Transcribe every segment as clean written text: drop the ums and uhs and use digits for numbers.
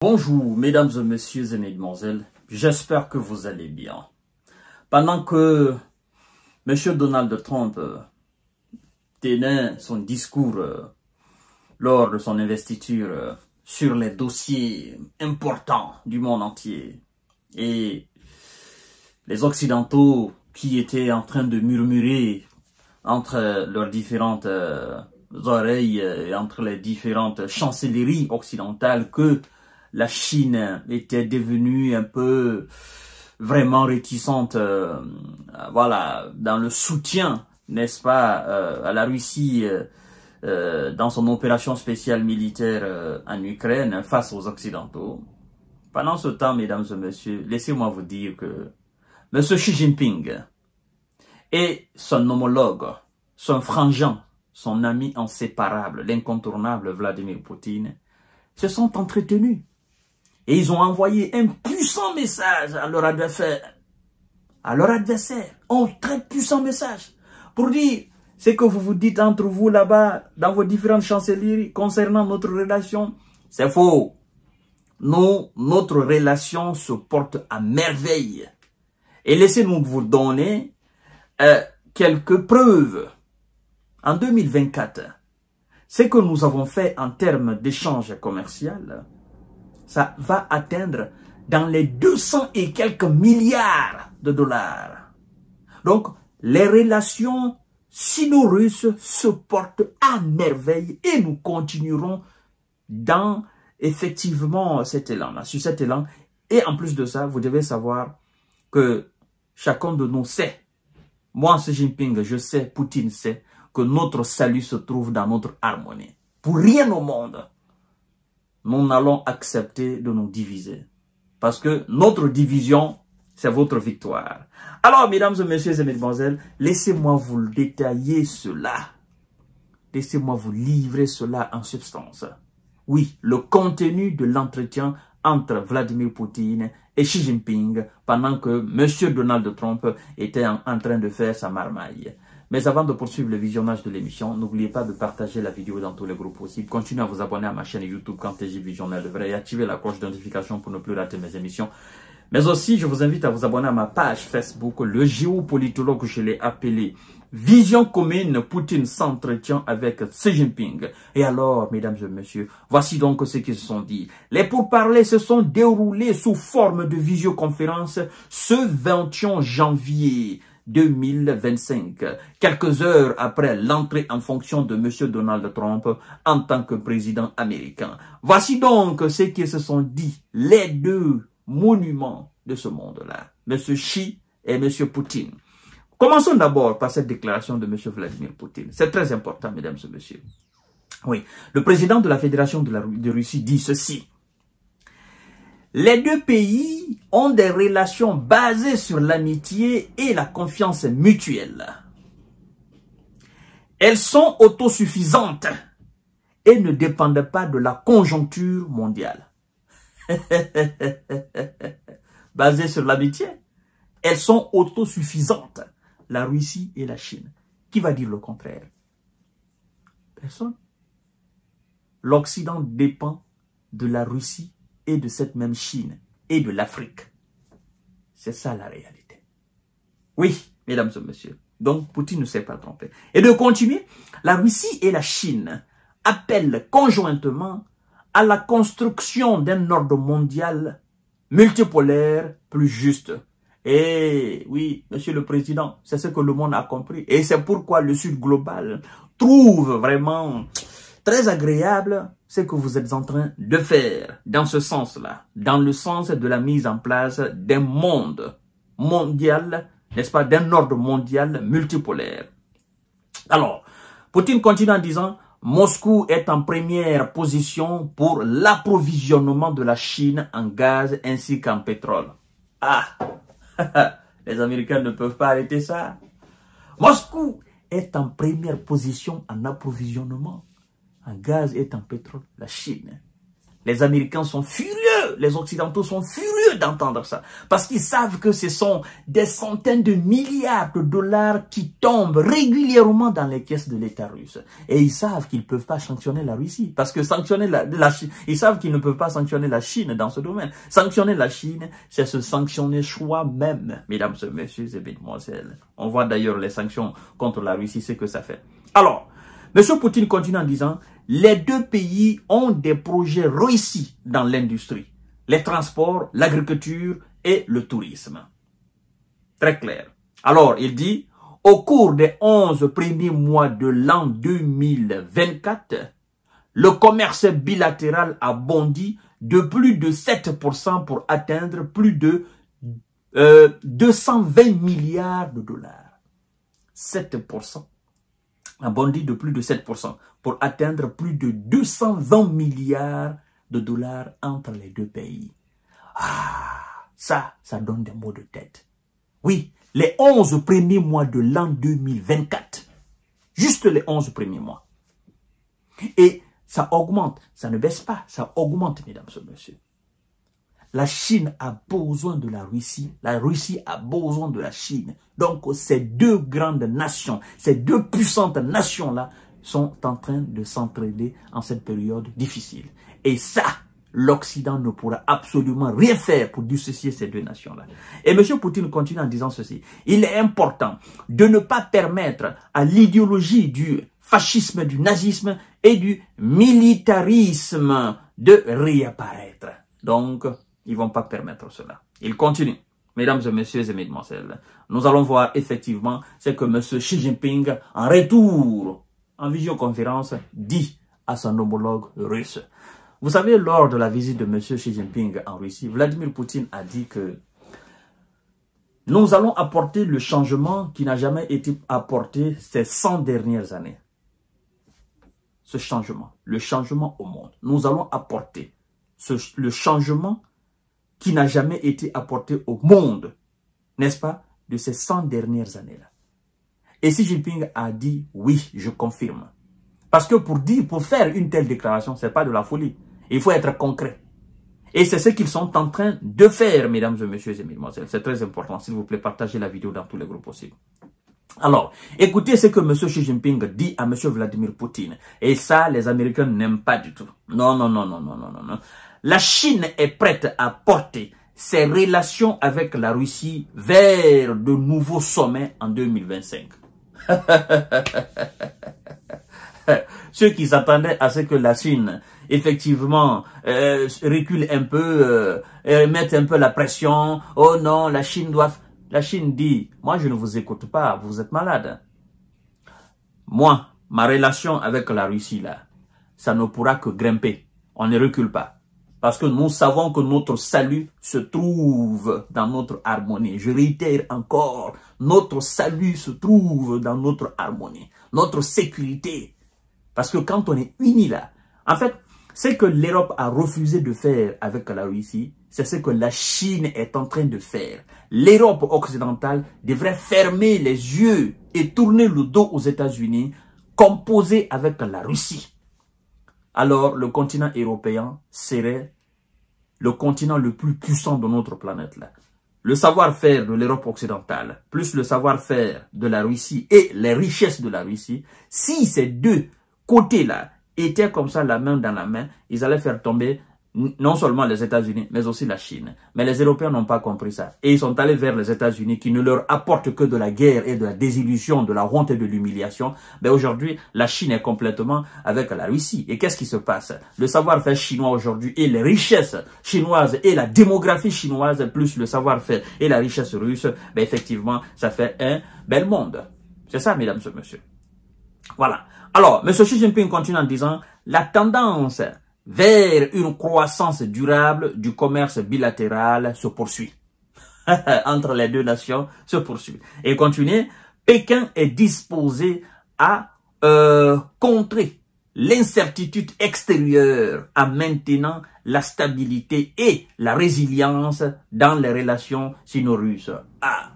Bonjour, mesdames et messieurs et mesdemoiselles, j'espère que vous allez bien. Pendant que M. Donald Trump tenait son discours lors de son investiture sur les dossiers importants du monde entier et les Occidentaux qui étaient en train de murmurer entre leurs différentes oreilles et entre les différentes chancelleries occidentales que la Chine était devenue un peu vraiment réticente voilà, dans le soutien, n'est-ce pas, à la Russie dans son opération spéciale militaire en Ukraine face aux Occidentaux. Pendant ce temps, mesdames et messieurs, laissez-moi vous dire que M. Xi Jinping et son homologue, son frangin, son ami inséparable, l'incontournable Vladimir Poutine, se sont entretenus. Et ils ont envoyé un puissant message à leur adversaire. Un très puissant message. Pour dire ce que vous vous dites entre vous là-bas, dans vos différentes chancelleries, concernant notre relation, c'est faux. Nous, notre relation se porte à merveille. Et laissez-nous vous donner quelques preuves. En 2024, ce que nous avons fait en termes d'échange commercial, ça va atteindre dans les 200 et quelques milliards de dollars. Donc, les relations sino-russes se portent à merveille et nous continuerons dans, effectivement, cet élan-là, sur cet élan. Et en plus de ça, vous devez savoir que chacun de nous sait, moi, Xi Jinping, je sais, Poutine sait, que notre salut se trouve dans notre harmonie. Pour rien au monde, nous n'allons accepter de nous diviser. Parce que notre division, c'est votre victoire. Alors, mesdames et messieurs et mesdemoiselles, laissez-moi vous le détailler cela. Laissez-moi vous livrer cela en substance. Oui, le contenu de l'entretien entre Vladimir Poutine et Xi Jinping pendant que M. Donald Trump était en train de faire sa marmaille. Mais avant de poursuivre le visionnage de l'émission, n'oubliez pas de partager la vidéo dans tous les groupes possibles. Continuez à vous abonner à ma chaîne YouTube KanTG Visionnaire de Vrai et activez la cloche de notification pour ne plus rater mes émissions. Mais aussi, je vous invite à vous abonner à ma page Facebook, le géopolitologue, je l'ai appelé Vision commune, Poutine s'entretient avec Xi Jinping. Et alors, mesdames et messieurs, voici donc ce qu'ils se sont dit. Les pourparlers se sont déroulés sous forme de visioconférence ce 21 janvier 2025, quelques heures après l'entrée en fonction de M. Donald Trump en tant que président américain. Voici donc ce qu'ils se sont dit, les deux monuments de ce monde-là, M. Xi et M. Poutine. Commençons d'abord par cette déclaration de M. Vladimir Poutine. C'est très important, mesdames et messieurs. Oui, le président de la Fédération de Russie dit ceci. Les deux pays ont des relations basées sur l'amitié et la confiance mutuelle. Elles sont autosuffisantes et ne dépendent pas de la conjoncture mondiale. Basées sur l'amitié, elles sont autosuffisantes. La Russie et la Chine. Qui va dire le contraire? Personne. L'Occident dépend de la Russie et de cette même Chine et de l'Afrique. C'est ça la réalité. Oui, mesdames et messieurs. Donc, Poutine ne s'est pas trompé. Et de continuer, la Russie et la Chine appellent conjointement à la construction d'un ordre mondial multipolaire plus juste. Et oui, monsieur le président, c'est ce que le monde a compris. Et c'est pourquoi le Sud global trouve vraiment très agréable ce que vous êtes en train de faire dans ce sens-là, dans le sens de la mise en place d'un monde mondial, n'est-ce pas, d'un ordre mondial multipolaire. Alors, Poutine continue en disant, Moscou est en première position pour l'approvisionnement de la Chine en gaz ainsi qu'en pétrole. Ah, les Américains ne peuvent pas arrêter ça. Moscou est en première position en approvisionnement en gaz et en pétrole, la Chine. Les Américains sont furieux, les Occidentaux sont furieux furieux d'entendre ça. Parce qu'ils savent que ce sont des centaines de milliards de dollars qui tombent régulièrement dans les caisses de l'État russe. Et ils savent qu'ils ne peuvent pas sanctionner la Russie. Parce que sanctionner la Chine, ils savent qu'ils ne peuvent pas sanctionner la Chine dans ce domaine. Sanctionner la Chine, c'est se sanctionner soi-même, mesdames et messieurs et mesdemoiselles. On voit d'ailleurs les sanctions contre la Russie, ce que ça fait. Alors, M. Poutine continue en disant, les deux pays ont des projets réussis dans l'industrie, les transports, l'agriculture et le tourisme. Très clair. Alors, il dit, au cours des 11 premiers mois de l'an 2024, le commerce bilatéral a bondi de plus de 7% pour atteindre plus de 220 milliards de dollars. 7%. A bondi de plus de 7% pour atteindre plus de 220 milliards de dollars entre les deux pays. Ah, ça donne des maux de tête. Oui, les 11 premiers mois de l'an 2024. Juste les 11 premiers mois. Et ça augmente, ça ne baisse pas, ça augmente, mesdames et messieurs. La Chine a besoin de la Russie a besoin de la Chine. Donc ces deux grandes nations, ces deux puissantes nations-là sont en train de s'entraider en cette période difficile. Et ça, l'Occident ne pourra absolument rien faire pour dissocier ces deux nations-là. Et M. Poutine continue en disant ceci. Il est important de ne pas permettre à l'idéologie du fascisme, du nazisme et du militarisme de réapparaître. Donc, ils ne vont pas permettre cela. Il continue. Mesdames et messieurs et mesdemoiselles, nous allons voir effectivement ce que M. Xi Jinping, en retour, en visioconférence, dit à son homologue russe. Vous savez, lors de la visite de M. Xi Jinping en Russie, Vladimir Poutine a dit que nous allons apporter le changement qui n'a jamais été apporté ces 100 dernières années. Ce changement, le changement au monde. Nous allons apporter le changement qui n'a jamais été apporté au monde, n'est-ce pas, de ces 100 dernières années-là. Et Xi Jinping a dit, oui, je confirme. Parce que pour faire une telle déclaration, ce n'est pas de la folie. Il faut être concret. Et c'est ce qu'ils sont en train de faire, mesdames et messieurs et mesdemoiselles. C'est très important. S'il vous plaît, partagez la vidéo dans tous les groupes possibles. Alors, écoutez ce que M. Xi Jinping dit à M. Vladimir Poutine. Et ça, les Américains n'aiment pas du tout. Non, non, non, non, non, non, non, non. La Chine est prête à porter ses relations avec la Russie vers de nouveaux sommets en 2025. Ceux qui s'attendaient à ce que la Chine, effectivement, recule un peu, mette un peu la pression. Oh non, la Chine doit... La Chine dit, moi je ne vous écoute pas, vous êtes malade. Moi, ma relation avec la Russie, là, ça ne pourra que grimper. On ne recule pas. Parce que nous savons que notre salut se trouve dans notre harmonie. Je réitère encore, notre salut se trouve dans notre harmonie, notre sécurité. Parce que quand on est unis là, en fait, ce que l'Europe a refusé de faire avec la Russie, c'est ce que la Chine est en train de faire. L'Europe occidentale devrait fermer les yeux et tourner le dos aux États-Unis, composer avec la Russie. Alors le continent européen serait le continent le plus puissant de notre planète là. Le savoir-faire de l'Europe occidentale, plus le savoir-faire de la Russie et les richesses de la Russie, si ces deux côtés-là étaient comme ça la main dans la main, ils allaient faire tomber non seulement les États-Unis, mais aussi la Chine. Mais les Européens n'ont pas compris ça. Et ils sont allés vers les États-Unis qui ne leur apportent que de la guerre et de la désillusion, de la honte et de l'humiliation. Mais aujourd'hui, la Chine est complètement avec la Russie. Et qu'est-ce qui se passe? Le savoir-faire chinois aujourd'hui et les richesses chinoises et la démographie chinoise, plus le savoir-faire et la richesse russe, ben effectivement, ça fait un bel monde. C'est ça, mesdames et messieurs. Voilà. Alors, M. Xi Jinping continue en disant, la tendance vers une croissance durable du commerce bilatéral se poursuit. Entre les deux nations se poursuit. Et continue, Pékin est disposé à contrer l'incertitude extérieure en maintenant la stabilité et la résilience dans les relations sino-russes. Ah,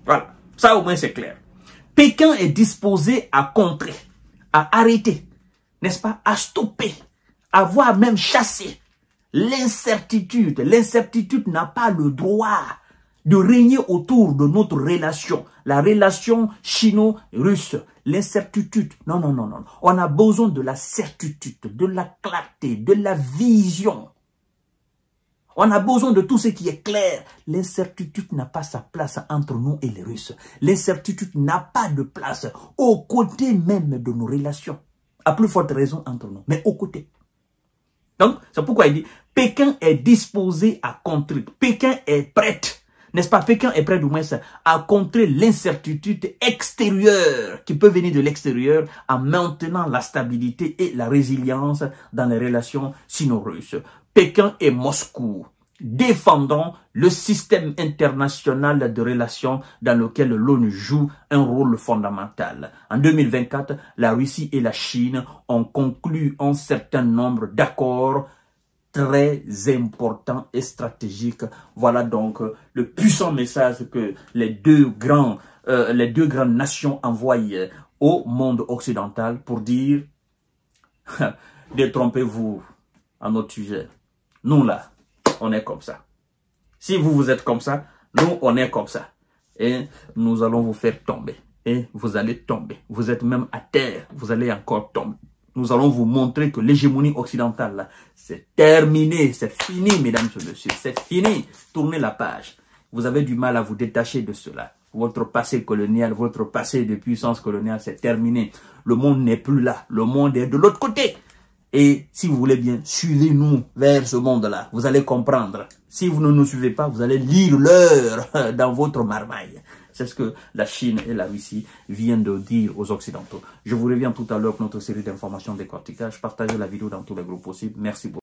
voilà, ça au moins c'est clair. Pékin est disposé à contrer, à arrêter, n'est-ce pas, à stopper, à voire même chasser L'incertitude. L'incertitude n'a pas le droit de régner autour de notre relation. La relation chino-russe. L'incertitude. Non, non, non, non. On a besoin de la certitude, de la clarté, de la vision. On a besoin de tout ce qui est clair. L'incertitude n'a pas sa place entre nous et les Russes. L'incertitude n'a pas de place aux côtés même de nos relations. À plus forte raison entre nous, mais aux côtés. Donc, c'est pourquoi il dit, Pékin est disposé à contrer. Pékin est prête, n'est-ce pas? Pékin est prêt du moins à contrer l'incertitude extérieure qui peut venir de l'extérieur en maintenant la stabilité et la résilience dans les relations sino-russes. Pékin et Moscou défendant le système international de relations dans lequel l'ONU joue un rôle fondamental. En 2024, la Russie et la Chine ont conclu un certain nombre d'accords très importants et stratégiques. Voilà donc le puissant message que les deux grandes nations envoient au monde occidental pour dire détrompez-vous à notre sujet. Nous là, on est comme ça. Si vous êtes comme ça, nous on est comme ça. Et nous allons vous faire tomber. Et vous allez tomber. Vous êtes même à terre. Vous allez encore tomber. Nous allons vous montrer que l'hégémonie occidentale, c'est terminé. C'est fini, mesdames et messieurs. C'est fini. Tournez la page. Vous avez du mal à vous détacher de cela. Votre passé colonial, votre passé de puissance coloniale, c'est terminé. Le monde n'est plus là. Le monde est de l'autre côté. Et si vous voulez bien, suivez-nous vers ce monde-là. Vous allez comprendre. Si vous ne nous suivez pas, vous allez lire l'heure dans votre marmaille. C'est ce que la Chine et la Russie viennent de dire aux Occidentaux. Je vous reviens tout à l'heure pour notre série d'informations décortiquage. Partagez la vidéo dans tous les groupes possibles. Merci beaucoup.